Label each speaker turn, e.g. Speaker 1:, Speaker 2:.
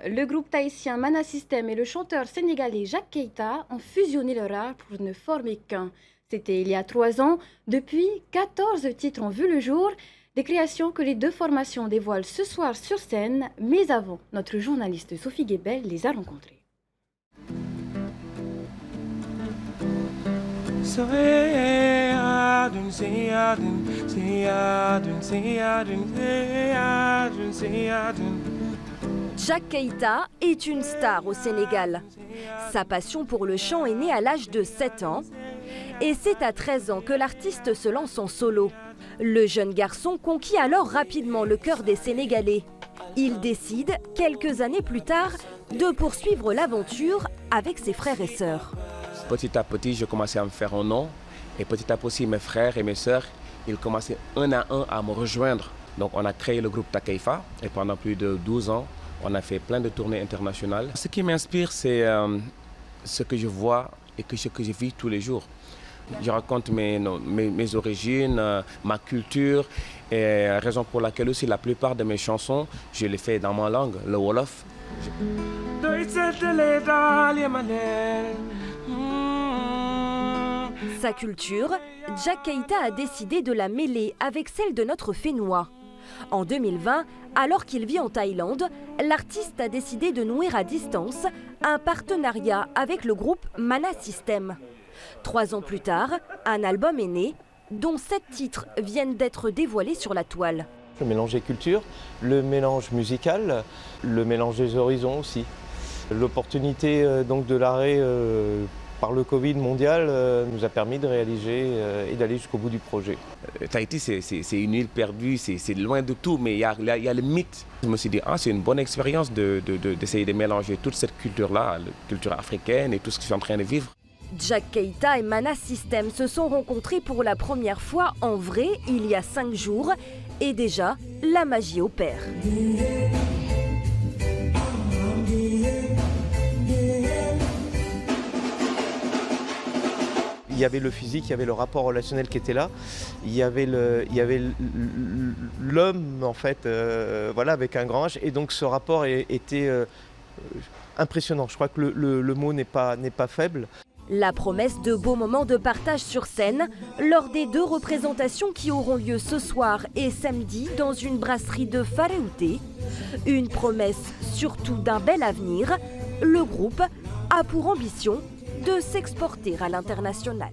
Speaker 1: Le groupe tahitien Mana System et le chanteur sénégalais Jacques Keita ont fusionné leur art pour ne former qu'un. C'était il y a 3 ans. Depuis, 14 titres ont vu le jour. Des créations que les deux formations dévoilent ce soir sur scène. Mais avant, notre journaliste Sophie Guébel les a rencontrés.
Speaker 2: Jacques Keita est une star au Sénégal. Sa passion pour le chant est née à l'âge de 7 ans. Et c'est à 13 ans que l'artiste se lance en solo. Le jeune garçon conquit alors rapidement le cœur des Sénégalais. Il décide, quelques années plus tard, de poursuivre l'aventure avec ses frères et sœurs.
Speaker 3: Petit à petit, je commençais à me faire un nom. Et petit à petit, mes frères et mes sœurs, ils commençaient un à un à me rejoindre. Donc on a créé le groupe Takeifa et pendant plus de 12 ans, on a fait plein de tournées internationales. Ce qui m'inspire, c'est ce que je vois et ce que je vis tous les jours. Je raconte mes origines, ma culture, et raison pour laquelle aussi la plupart de mes chansons, je les fais dans ma langue, le Wolof.
Speaker 2: Sa culture, Jacques Keita a décidé de la mêler avec celle de notre Fénois. En 2020, alors qu'il vit en Thaïlande, l'artiste a décidé de nouer à distance un partenariat avec le groupe Mana System. 3 ans plus tard, un album est né, dont 7 titres viennent d'être dévoilés sur la toile.
Speaker 4: Le mélange des cultures, le mélange musical, le mélange des horizons aussi. L'opportunité donc de l'arrêt par le Covid mondial nous a permis de réaliser et d'aller jusqu'au bout du projet.
Speaker 3: Tahiti, c'est une île perdue, c'est loin de tout, mais il y a le mythe. Je me suis dit, c'est une bonne expérience d'essayer de mélanger toute cette culture-là, la culture africaine et tout ce que je suis en train de vivre.
Speaker 2: Jacques Keita et Mana System se sont rencontrés pour la première fois en vrai il y a 5 jours et déjà, la magie opère.
Speaker 4: Il y avait le physique, il y avait le rapport relationnel qui était là, il y avait l'homme en fait, voilà, avec un grand H, et donc ce rapport était impressionnant. Je crois que le mot n'est pas faible.
Speaker 2: La promesse de beaux moments de partage sur scène lors des 2 représentations qui auront lieu ce soir et samedi dans une brasserie de Faréouté. Une promesse surtout d'un bel avenir. Le groupe a pour ambition de s'exporter à l'international.